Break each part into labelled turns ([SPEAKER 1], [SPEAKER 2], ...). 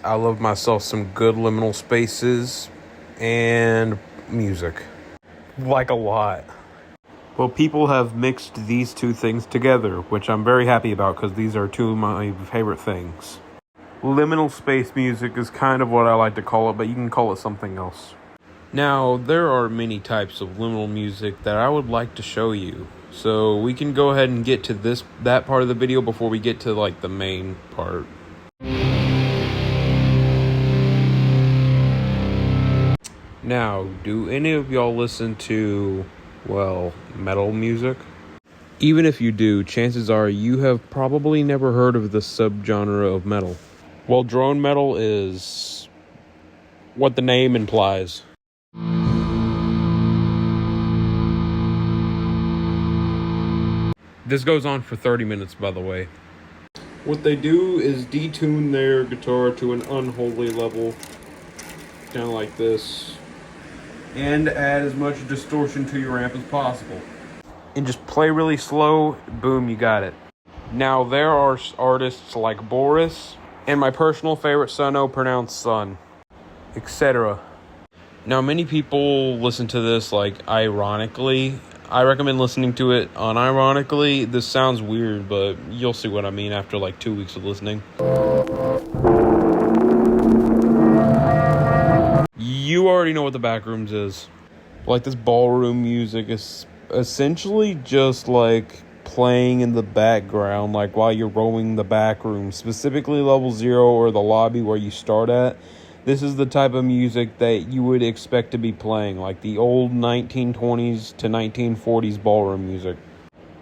[SPEAKER 1] I love myself some good liminal spaces and music. Like a lot. Well, people have mixed these two things together, which I'm very happy about because these are two of my favorite things. Liminal space music is kind of what I like to call it, but you can call it something else. Now, there are many types of liminal music that I would like to show you. So we can go ahead and get to that part of the video before we get to like the main part. Now, do any of y'all listen to, well, metal music? Even if you do, chances are you have probably never heard of the subgenre of metal. Well, drone metal is what the name implies. This goes on for 30 minutes, by the way. What they do is detune their guitar to an unholy level, kind of like this, and add as much distortion to your amp as possible. And just play really slow, boom, you got it. Now, there are artists like Boris, and my personal favorite, Sunno, pronounced Sun, etc. Now, many people listen to this, like, ironically. I recommend listening to it unironically. This sounds weird, but you'll see what I mean after, like, 2 weeks of listening. You already know what the Backrooms is. Like, this ballroom music is essentially just, like, playing in the background, like, while you're roaming the back room, specifically level 0 or the lobby where you start at. This is the type of music that you would expect to be playing, like the old 1920s to 1940s ballroom music.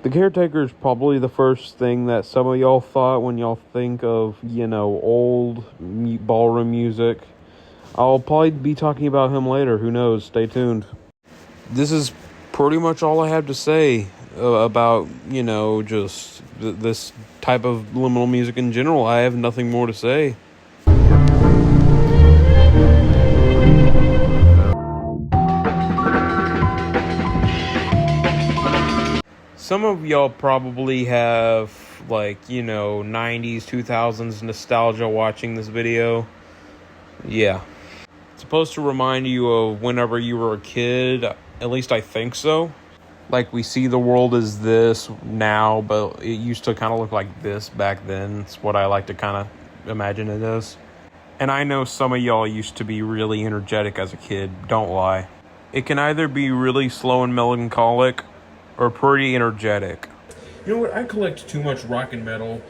[SPEAKER 1] The Caretaker is probably the first thing that some of y'all thought when y'all think of, old ballroom music. I'll probably be talking about him later, who knows, stay tuned. This is pretty much all I have to say about, just this type of liminal music in general. I have nothing more to say. Some of y'all probably have, 90s, 2000s nostalgia watching this video. Yeah. It's supposed to remind you of whenever you were a kid. At least I think so. Like, we see the world as this now, but it used to kind of look like this back then. It's what I like to kind of imagine it as. And I know some of y'all used to be really energetic as a kid. Don't lie. It can either be really slow and melancholic, or pretty energetic. You know what? I collect too much rock and metal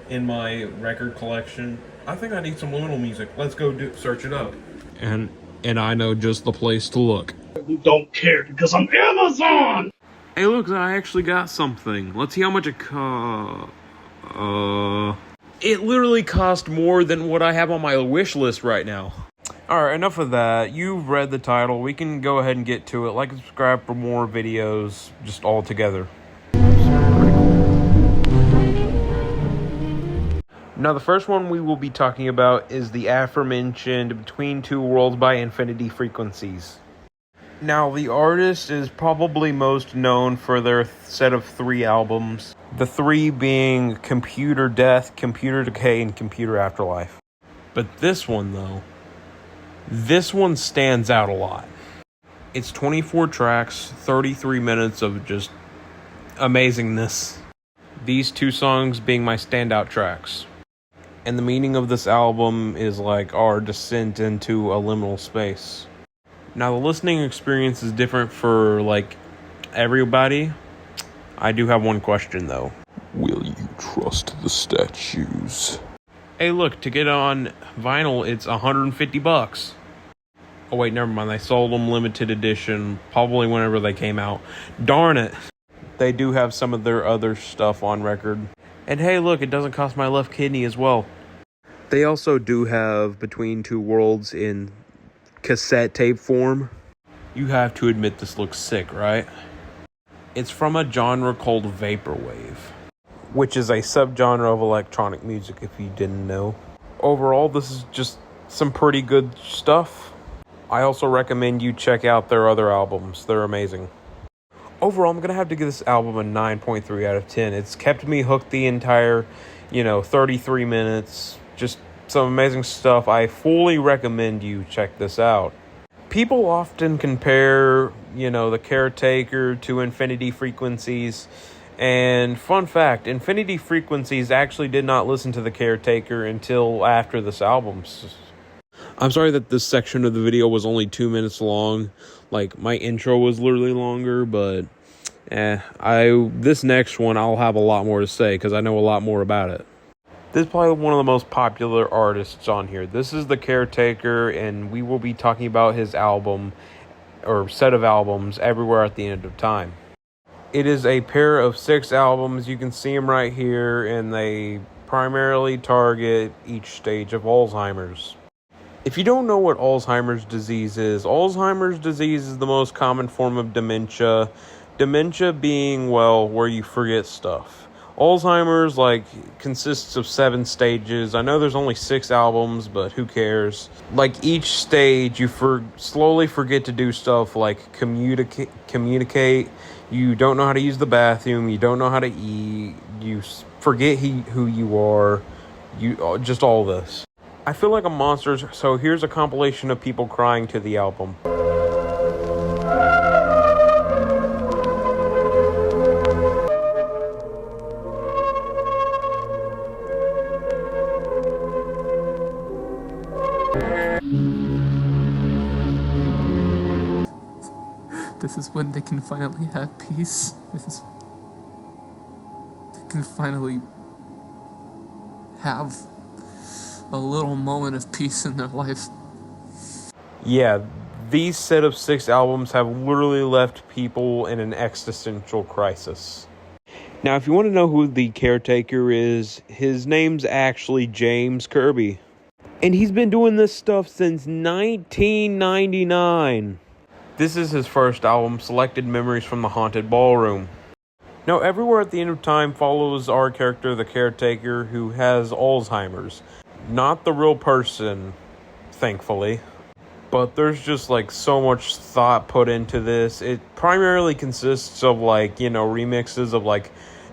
[SPEAKER 1] in my record collection. I think I need some liminal music. Let's go search it up. And I know just the place to look.
[SPEAKER 2] You don't care because I'm Amazon!
[SPEAKER 1] Hey, look, I actually got something. Let's see how much it cost. It literally cost more than what I have on my wish list right now. Alright, enough of that. You've read the title. We can go ahead and get to it. Like and subscribe for more videos, just all together. Now, the first one we will be talking about is the aforementioned Between Two Worlds by Infinity Frequencies. Now, the artist is probably most known for their set of 3 albums. The 3 being Computer Death, Computer Decay, and Computer Afterlife. But this one, though, this one stands out a lot. It's 24 tracks, 33 minutes of just amazingness. These 2 songs being my standout tracks. And the meaning of this album is like our descent into a liminal space. Now, the listening experience is different for, everybody. I do have one question, though. Will you trust the statues? Hey, look, to get on vinyl, it's $150. Oh, wait, never mind. They sold them limited edition, probably whenever they came out. Darn it. They do have some of their other stuff on record. And hey, look, it doesn't cost my left kidney as well. They also do have Between Two Worlds in cassette tape form. You have to admit this looks sick, right? It's from a genre called Vaporwave, which is a subgenre of electronic music, if you didn't know. Overall, this is just some pretty good stuff. I also recommend you check out their other albums. They're amazing. Overall, I'm going to have to give this album a 9.3 out of 10. It's kept me hooked the entire, 33 minutes. Just some amazing stuff. I fully recommend you check this out. People often compare, the Caretaker to Infinity Frequencies. And fun fact, Infinity Frequencies actually did not listen to the Caretaker until after this album. I'm sorry that this section of the video was only 2 minutes long. Like, my intro was literally longer, but this next one I'll have a lot more to say because I know a lot more about it. This is probably one of the most popular artists on here. This is the Caretaker, and we will be talking about his album, or set of albums, Everywhere at the End of Time. It is a pair of 6 albums. You can see them right here, and they primarily target each stage of Alzheimer's. If you don't know what Alzheimer's disease is the most common form of dementia. Dementia being, where you forget stuff. Alzheimer's, consists of 7 stages. I know there's only 6 albums, but who cares? Each stage, you slowly forget to do stuff like communicate. You don't know how to use the bathroom. You don't know how to eat. You forget who you are. Just all this. I feel like a monster, so here's a compilation of people crying to the album.
[SPEAKER 3] This is when they can finally have peace. They can finally have a little moment of peace in their life.
[SPEAKER 1] Yeah, these set of 6 albums have literally left people in an existential crisis. Now, if you want to know who the Caretaker is, his name's actually James Kirby. And he's been doing this stuff since 1999. This is his first album, Selected Memories from the Haunted Ballroom. Now, Everywhere at the End of Time follows our character, the Caretaker, who has Alzheimer's. Not the real person, thankfully. But there's just, so much thought put into this. It primarily consists of, remixes of,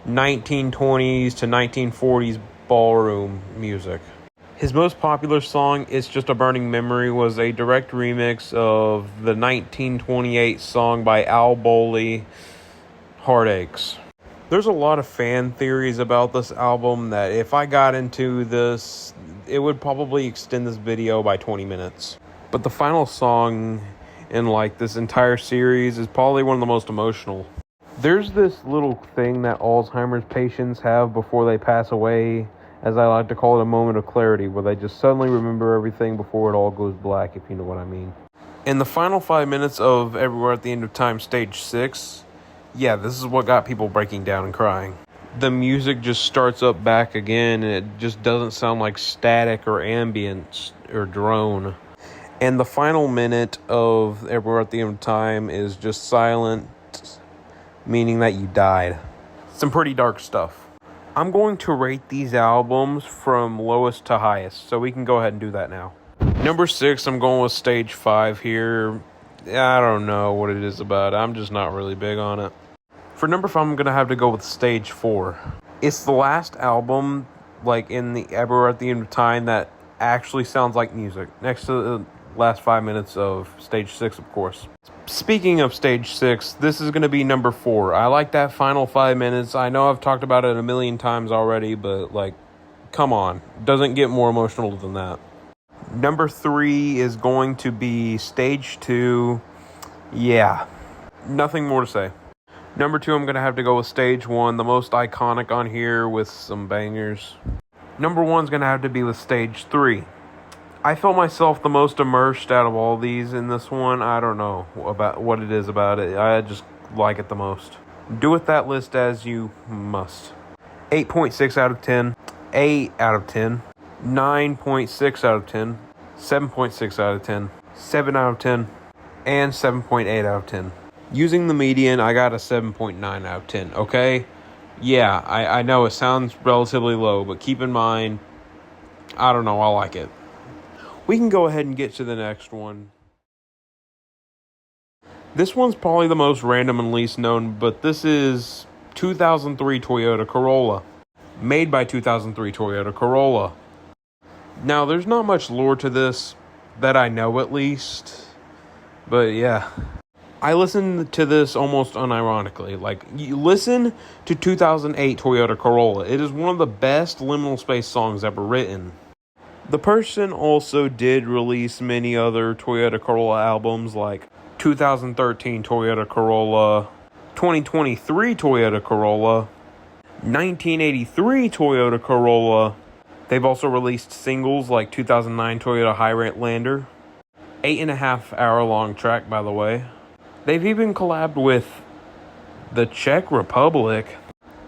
[SPEAKER 1] 1920s to 1940s ballroom music. His most popular song, It's Just a Burning Memory, was a direct remix of the 1928 song by Al Bowley, Heartaches. There's a lot of fan theories about this album that if I got into this, it would probably extend this video by 20 minutes. But the final song in this entire series is probably one of the most emotional. There's this little thing that Alzheimer's patients have before they pass away, as I like to call it, a moment of clarity, where they just suddenly remember everything before it all goes black, if you know what I mean. In the final 5 minutes of Everywhere at the End of Time, Stage 6, this is what got people breaking down and crying. The music just starts up back again, and it just doesn't sound like static or ambient or drone. And the final minute of Everywhere at the End of Time is just silent, meaning that you died. Some pretty dark stuff. I'm going to rate these albums from lowest to highest, so we can go ahead and do that now. Number 6, I'm going with Stage 5 here. I don't know what it is about it. I'm just not really big on it. For number 5, I'm going to have to go with Stage 4. It's the last album, in the Everywhere at the End of Time, that actually sounds like music. Next to the last 5 minutes of Stage 6, of course. Speaking of Stage 6, this is going to be number 4. I like that final 5 minutes. I know I've talked about it a million times already, but, come on. Doesn't get more emotional than that. Number 3 is going to be Stage 2. Yeah. Nothing more to say. Number 2, I'm going to have to go with Stage 1, the most iconic on here with some bangers. Number 1 is going to have to be with Stage 3. I felt myself the most immersed out of all these in this one. I don't know about what it is about it. I just like it the most. Do with that list as you must. 8.6 out of 10. 8 out of 10. 9.6 out of 10. 7.6 out of 10. 7 out of 10. And 7.8 out of 10. Using the median, I got a 7.9 out of 10, okay? Yeah, I know it sounds relatively low, but keep in mind, I don't know, I like it. We can go ahead and get to the next one. This one's probably the most random and least known, but this is 2003 Toyota Corolla. Made by 2003 Toyota Corolla. Now, there's not much lore to this that I know, at least. But yeah. I listened to this almost unironically. Like, you listen to 2008 Toyota Corolla. It is one of the best liminal space songs ever written. The person also did release many other Toyota Corolla albums, like 2013 Toyota Corolla, 2023 Toyota Corolla, 1983 Toyota Corolla. They've also released singles like 2009 Toyota Highlander, 8.5 hour long track, by the way. They've even collabed with the Czech Republic.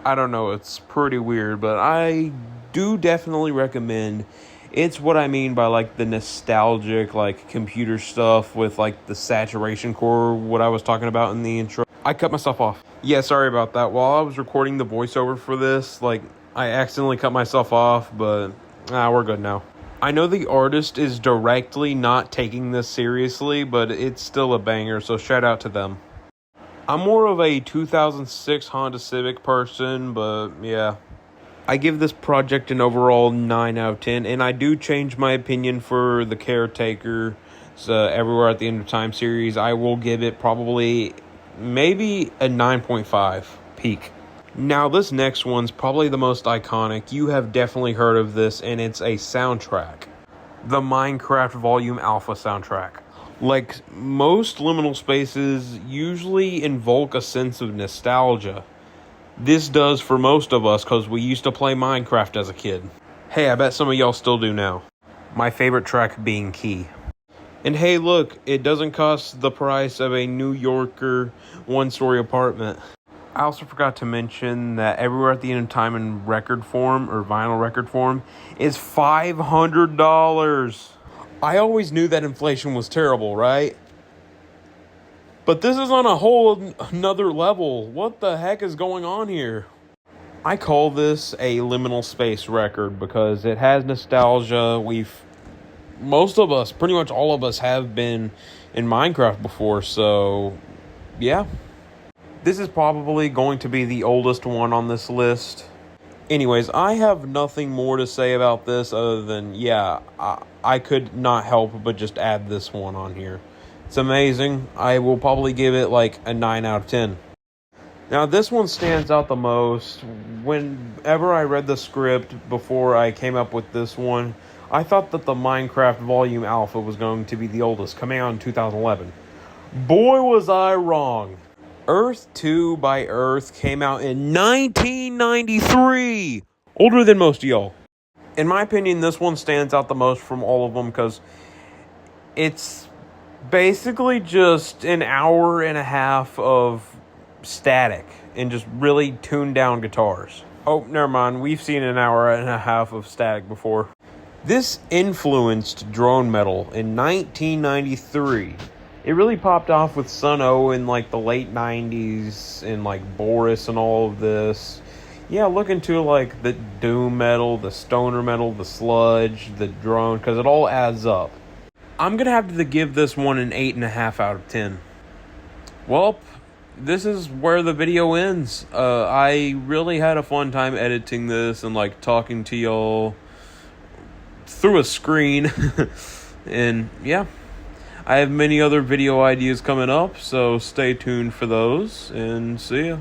[SPEAKER 1] I don't know, it's pretty weird, but I do definitely recommend. It's what I mean by, like, the nostalgic, like, computer stuff with, like, the saturation core, what I was talking about in the intro. I cut myself off. Yeah, sorry about that. While I was recording the voiceover for this, like, I accidentally cut myself off, but we're good now. I know the artist is directly not taking this seriously, but it's still a banger, so shout out to them. I'm more of a 2006 Honda Civic person, but yeah. I give this project an overall 9 out of 10, and I do change my opinion for the Caretaker. Everywhere at the End of Time series. I will give it probably maybe a 9.5 peak. Now, this next one's probably the most iconic. You have definitely heard of this, and it's a soundtrack. The Minecraft Volume Alpha soundtrack. Like, most liminal spaces usually invoke a sense of nostalgia. This does for most of us, because we used to play Minecraft as a kid. Hey, I bet some of y'all still do now. My favorite track being Key. And hey, look, it doesn't cost the price of a New Yorker one-story apartment. I also forgot to mention that Everywhere at the End of Time in record form, or vinyl record form, is $500. I always knew that inflation was terrible, right? But this is on a whole another level. What the heck is going on here? I call this a liminal space record because it has nostalgia. Most of us, pretty much all of us, have been in Minecraft before, so yeah. This is probably going to be the oldest one on this list. Anyways, I have nothing more to say about this other than, yeah, I could not help but just add this one on here. It's amazing. I will probably give it like a 9 out of 10. Now, this one stands out the most. Whenever I read the script before I came up with this one, I thought that the Minecraft Volume Alpha was going to be the oldest, coming out in 2011. Boy, was I wrong. Earth 2 by Earth came out in 1993. Older than most of y'all. In my opinion, this one stands out the most from all of them because it's basically just an hour and a half of static and just really tuned down guitars. Oh, never mind. We've seen an hour and a half of static before. This influenced drone metal in 1993. It really popped off with Sun-O in like the late 90s and like Boris and all of this. Yeah, look into like the doom metal, the stoner metal, the sludge, the drone, because it all adds up. I'm going to have to give this one an 8.5 out of 10. Well, this is where the video ends. I really had a fun time editing this and like talking to y'all through a screen. And yeah. I have many other video ideas coming up, so stay tuned for those, and see ya.